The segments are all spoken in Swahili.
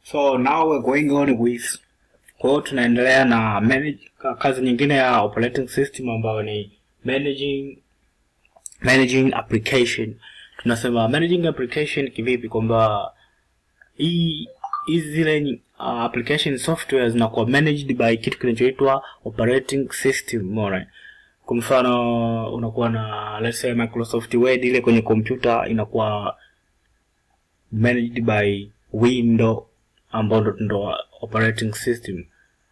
So now we're going on with, kwa hiyo tunaendelea na kazi nyingine ya operating system ambayo ni managing application. Tunasema managing application kivipi, kwamba hizi zile application software zinakuwa managed by kitu kinachoitwa operating system. Umeona? Kwa mfano unakuwa na let's say Microsoft Word, ile kwenye computer inakuwa managed by Windows ambao ndo operating system.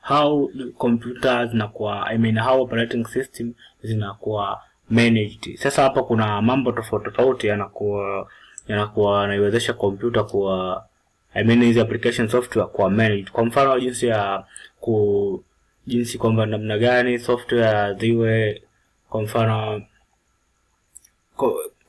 How computers zinakuwa, how operating system zinakuwa managed. Sasa hapa kuna mambo tofauti yanakuwa naiwezesha computer kuwa hizi application software kuwa managed. Kwa mfano jinsi kwamba namna gani software ziwe, kwa mfano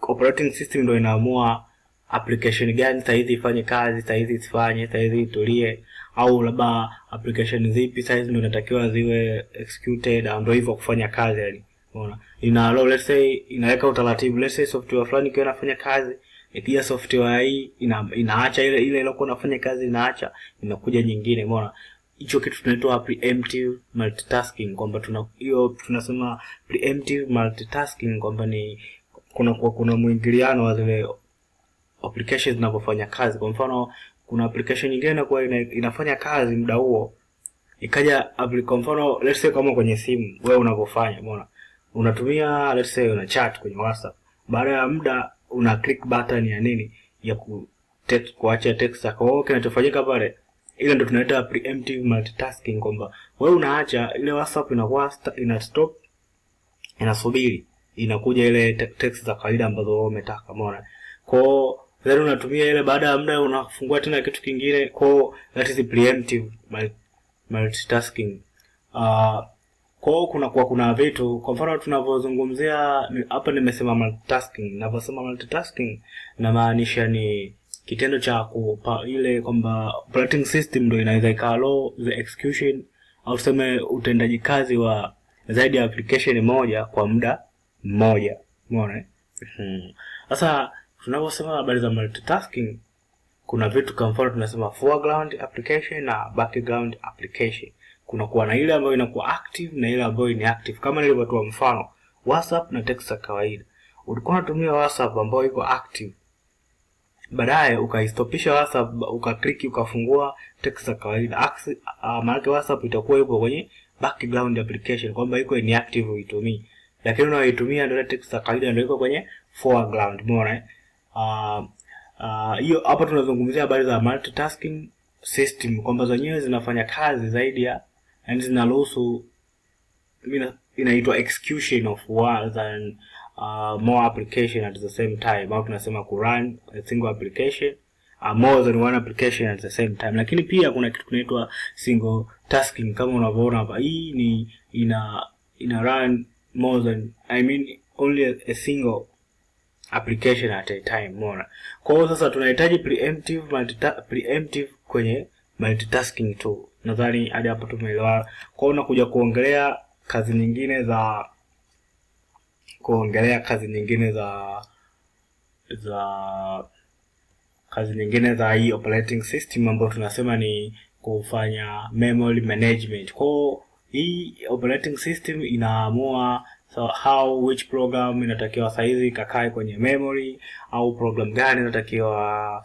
operating system ndio inaamua application gani saizi ifanye kazi, saizi isifanye, saizi itulie, au labda application zipi saizi ndio inatakiwa ziwe executed, ndio hivyo kufanya kazi yani. Unaona? Let's say inaweka utaratibu, let's say software fulani ikiwa inafanya kazi, ikija software hii inaacha ile iliyokuwa inafanya kazi, inaacha inakuja nyingine. Umeona? Hicho kitu tunaitwa preemptive multitasking, kwamba tunasema preemptive multitasking kwamba ni kuna muingiliano wa zile applications zinapofanya kazi. Kwa mfano kuna application nyingine inakuwa inafanya kazi muda huo, ikaja kwa mfano let's say kama kwenye simu wewe unapofanya, umeona, unatumia let's say una chat kwenye WhatsApp, baada ya muda una click button ya nini ya kuacha text yako. Okay, kinachofanyika pale, ile ndio tunaita preemptive multitasking, kwamba wewe unaacha ile WhatsApp inakuwa ina stop, inasubiri inakuja ile text za kawaida ambazo wewe umetaka. Umeona? Kwa then unatumia ile, baada ya muda unafungua tena kitu kingine. Kwa that is preemptive multitasking. Kuna vitu, kwa mfano tunavyozungumzia hapa, nimesema multitasking. Ninaposema multitasking na maanisha ni kitendo cha ile kwamba operating system ndio inaweza ikalo the execution au tuseme utendaji kazi wa zaidi ya application moja kwa muda mmoja. Umeona? Sasa tunaposema habari za multitasking, kuna vitu kama mfano tunasema foreground application na background application. Kuna kuwa na ile ambayo inakuwa active na ile ambayo ni active. Kama nilivyotoa mfano WhatsApp na text za kawaida, ulikuwa unatumia WhatsApp ambayo iko active, baadaye ukaistopisha WhatsApp, ukaklik ukafungua text za kawaida, maana WhatsApp itakuwa ipo kwenye background application, kwamba iko inactive uitumii, lakini unaitumia ndio text za kawaida ndio iko kwenye foreground. Umeona? Hiyo hapa tunazungumzia habari za multitasking system, kwamba zenyewe zinafanya kazi zaidi ya, yani zinaruhusu, inaitwa execution of more application at the same time, au tunasema ku run a single application more than one application at the same time. Lakini pia kuna kitu kinaitwa single tasking, kama unavyoona hapa, hii ni ina run more than, only a single application at a time. Umeona? Kwa hiyo sasa tunahitaji preemptive kwenye multitasking tu. Nadhani hadi hapo tumeelewa. Kwa hiyo nakuja kuongelea kazi nyingine za hii operating system ambayo tunasema ni kufanya memory management. Kwa hiyo hii operating system inaamua which program inatakiwa saizi kakae kwenye memory, au program gani inatakiwa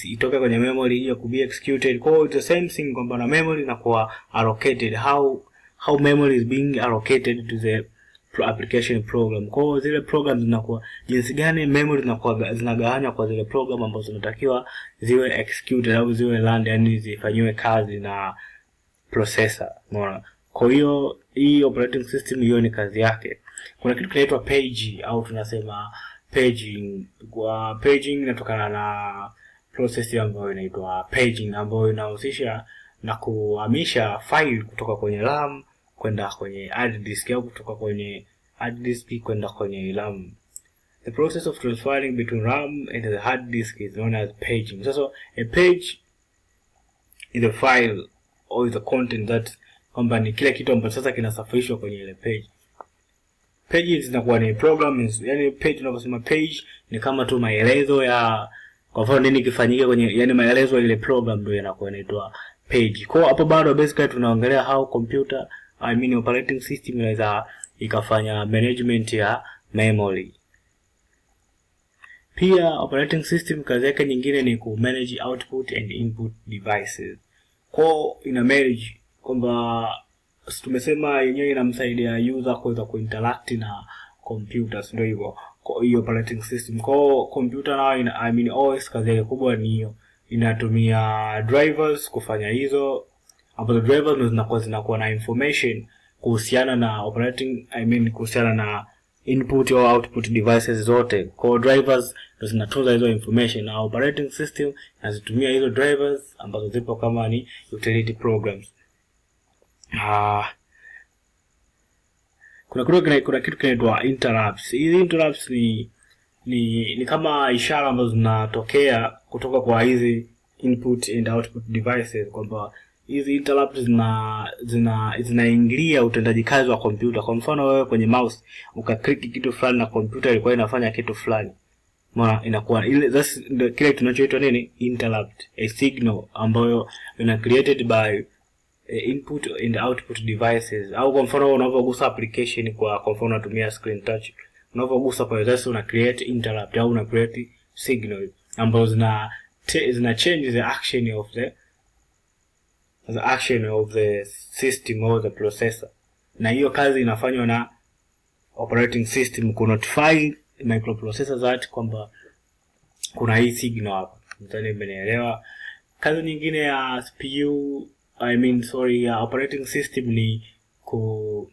itoke kwenye memory ili ku be executed. Kwa hiyo the same thing, kwamba na memory inakuwa allocated, how memory is being allocated to the application program. Kwa hiyo zile programs zinakuwa jinsi gani memory zinagawanywa kwa zile program ambazo zinatakiwa ziwe executed au ziwe run, yani zifanywe kazi na processor. Umeona? Kwa hiyo hii operating system hiyo ni kazi yake. Kuna kitu kinaitwa page, au tunasema paging. Kwa paging inatokana na process ambayo inaitwa paging, ambayo inahusisha na kuhamisha file kutoka kwenye RAM kwenda kwenye hard disk, au kutoka kwenye hard disk kwenda kwenye RAM. The process of transferring between RAM and the hard disk is known as paging. So a page is a file or is a content that, kwamba ni kile kitu ambacho sasa kinasafirishwa kwenye ile page. Pages zinakuwa ni programs, yani page, tunaposema page ni kama tu maelezo ya Kwa mfano nini kifanyike kwenye, yani maelezo ile program ndio yanakuwa inaitwa page. Kwa hapo bado basically tunaongelea how computer, operating system inaweza ikafanya management ya memory. Pia operating system kazi yake nyingine ni ku manage output and input devices. Kwa ina manage kwamba tumesema yenyewe inamsaidia user kuweza kuinteract na computers, ndio hivyo. Kwa hiyo operating system, kwa computer nao OS kazi yake kubwa ni hiyo, inatumia drivers kufanya hizo, ambapo drivers zinakuwa na information kuhusiana na kuhusiana na input au output devices zote. Kwa drivers ndio zinatunza hizo information, na operating system inazitumia hizo drivers ambazo zipo kama ni utility programs. Kuna kitu kinaitwa interrupts. Hizi interrupts ni kama ishara ambazo zinatokea kutoka kwa hizi input and output devices, kwamba hizi interrupts zinaingilia utendaji kazi wa kompyuta. Kwa mfano wewe kwenye mouse ukaklik kitu fulani na kompyuta ilikuwa inafanya kitu fulani, maana inakuwa ile kile tunachoitwa nini, interrupt, a signal ambayo ina created by input and output devices. Au kwa mfano unapogusa application, kwa mfano unatumia screen touch, unapogusa pale sasa una create interrupt au una create signal ambazo zina change the action of the system or the processor, na hiyo kazi inafanywa na operating system ku notify microprocessor that kwamba kuna hii signal hapa. Mtani mmenielewa. Kazi nyingine ya CPU, ya operating system ni ku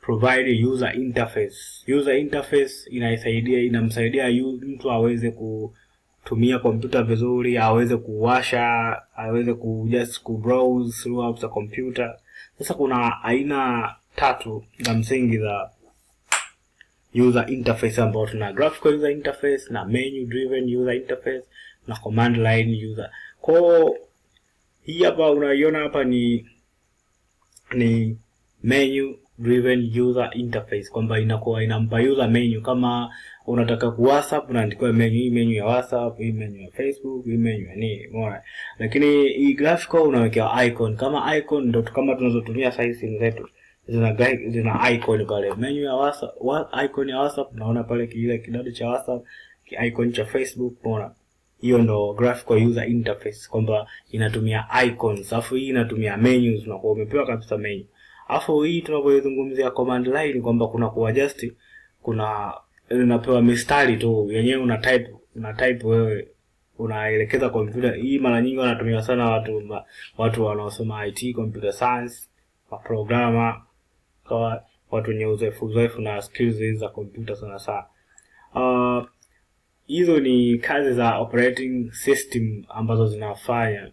provide user interface. User interface inamsaidia mtu aweze kutumia kompyuta vizuri, aweze kuwasha, aweze ku browse throughout the computer. Sasa kuna aina 3 za msingi za user interface, ambapo tuna graphical user interface, na menu driven user interface, na command line user. Kwa hii hapa unaiona hapa ni menu driven user interface, kwamba inakuwa inampa user menu. Kama unataka ku WhatsApp unaandika menu ya WhatsApp, hii menu ya Facebook, hii menu ya nini, umeona. Lakini hii graphical unaweka icon, kama icon ndio kama tunazotumia size zetu, zina icon pale. Menu ya WhatsApp, icon ya WhatsApp unaona pale kile kidado cha WhatsApp, icon cha Facebook, umeona. Hiyo ndo graphical user interface, kwamba inatumia icons. Alafu hii inatumia menus, unakuwa umepewa kabisa menu. Alafu hii tunapozungumzia command line, kwamba kuna kuadjust, unapewa mistari tu yenyewe, una type wewe, unaelekeza kompyuta. Hii mara nyingi wanatumia sana watu wanaosoma IT, computer science, programmer, kwa watu wenye uzoefu na skills za kompyuta sana. Hizo ni kazi za operating system ambazo zinafanya.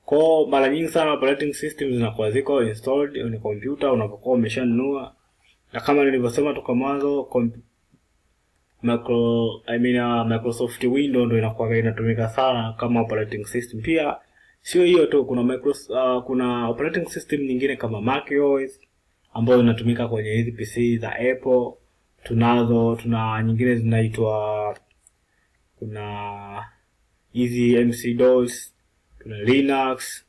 Kwa mara nyingi sana operating systems zinakuwa ziko installed kwenye computer unapokuwa umeshanunua, na kama nilivyosema toka mwanzo, Microsoft Windows ndio inatumika sana kama operating system. Pia sio hiyo tu, kuna operating system nyingine kama macOS ambayo inatumika kwenye hizi PC za Apple. Tuna nyingine zinaitwa, kuna hizi MC-DOS, tuna Linux,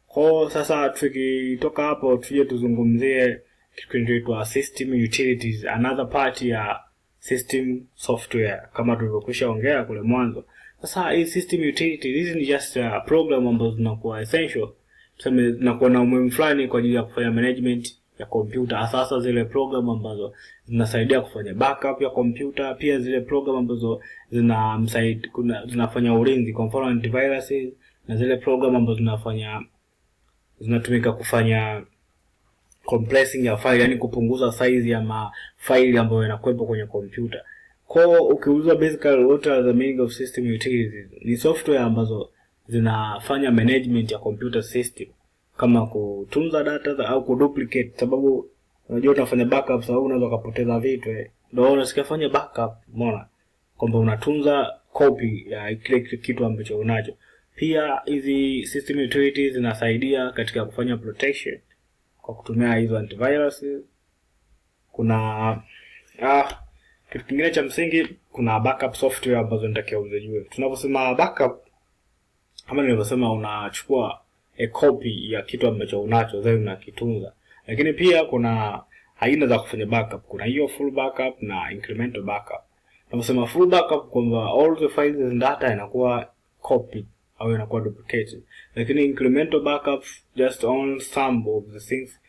Kwa sasa tukitoka hapo tuje tuzungumzie kitu kinaitwa system utilities, another part ya system software, kama tulivyokwisha ongea kule mwanzo. Sasa hii system utilities, hizi ni just a program ambazo zinakuwa essential, tuseme zinakuwa na umuhimu fulani kwa ajili ya kufanya management ya computer. Sasa zile program ambazo zinasaidia kufanya backup ya computer, pia zile program ambazo zinafanya ulinzi, kwa mfano antiviruses, na zile program ambazo zinatumika kufanya compressing ya file, yani kupunguza size ya mafaili ambayo yanakuwepo kwenye computer. Kwa ukiuliza basically what are the meaning of system utilities, ni software ambazo zinafanya management ya computer system, kama kutunza data au kuduplicate, sababu unajua unafanya backup, sababu unaweza kupoteza vitu, ndio unasikafanya backup, umeona, kwamba unatunza copy ya kile kitu ambacho unacho. Pia hizi system utilities zinasaidia katika kufanya protection, kwa kutumia hizo antivirus. Kuna kitu kingine cha msingi, kuna backup software ambazo nitakiwa uzijue. Tunaposema backup, kama nilivyosema, unachukua a copy ya kitu ambacho unacho then unakitunza. Lakini pia kuna aina za kufanya backup. Kuna hiyo full backup na incremental backup. Tunaposema full backup, kwamba all the files and data inakuwa copied au inakuwa duplicated. Lakini incremental backup, just on some of the things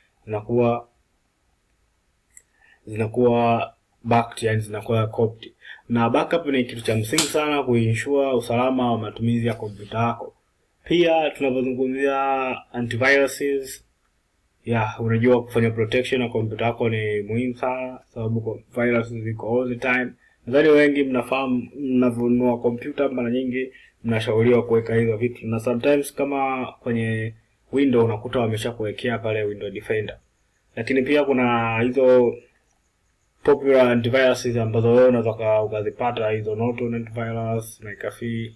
zinakuwa backed, yani zinakuwa copied. Na backup ni kitu cha msingi sana kuensure usalama wa matumizi ya kompyuta yako. Pia tunapozungumzia antiviruses, unajua kufanya protection ya kompyuta yako ni muhimu sana, sababu viruses ziko all the time. Nadhani wengi mnafahamu, mnavunua kompyuta mara nyingi mnashauriwa kuweka hizo vitu, na sometimes kama kwenye Windows unakuta wameshakuwekea pale Windows Defender. Lakini pia kuna hizo popular antiviruses ambazo wewe unaweza ukazipata, hizo Norton antivirus, McAfee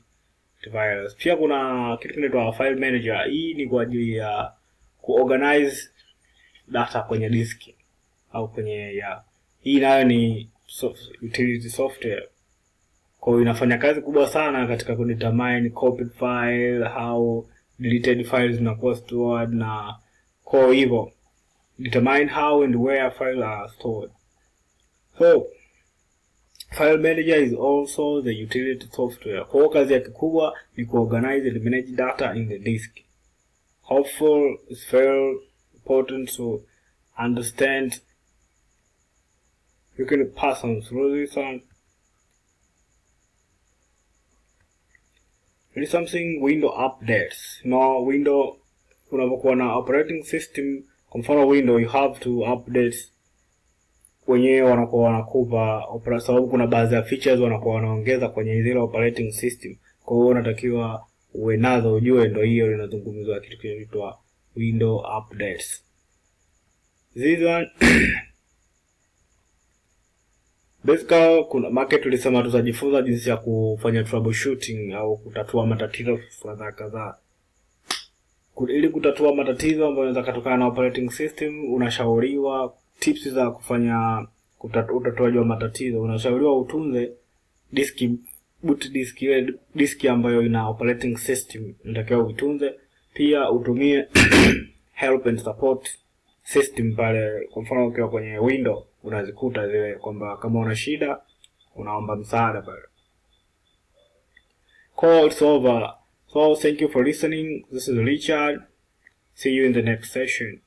antivirus. Pia kuna kitu kinaitwa file manager. Hii ni kwa ajili ya kuorganize data kwenye disk au kwenye hii nayo ni utility software. Kwa hiyo inafanya kazi kubwa sana katika kudetermine copied file, how deleted files zinakuwa stored, na kwa hivyo determine how and where files are stored. So file manager is also the utility software. Kwa kazi yake kubwa ni kuorganize and manage data in the disk. Hopeful is very important to understand. You can pass on through this one. There is something Windows updates. No, Windows, unapokuwa na operating system, kwa mfano Windows, you have to update wenyewe, wanakuwa wanakupa sababu kuna baadhi ya features wanakuwa wanaongeza kwenye zile operating system. Kwa hiyo unatakiwa uwe nazo, ujue ndio hiyo inazungumzwa kitu kinaitwa Windows updates. This one basically, kuna market tulisema tutajifunza jinsi ya kufanya troubleshooting au kutatua matatizo kadhaa. Ili kutatua matatizo ambayo yanaweza kutokana na operating system, unashauriwa tips za kufanya utatuaji wa matatizo. Unashauriwa utunze boot disk, ile disk ambayo ina operating system unatakiwa uitunze. Pia utumie help and support system pale. Kwa mfano ukiwa kwenye Windows unazikuta zile kwamba kama una shida unaomba msaada pale. Call it's over. So thank you for listening. This is Richard. See you in the next session.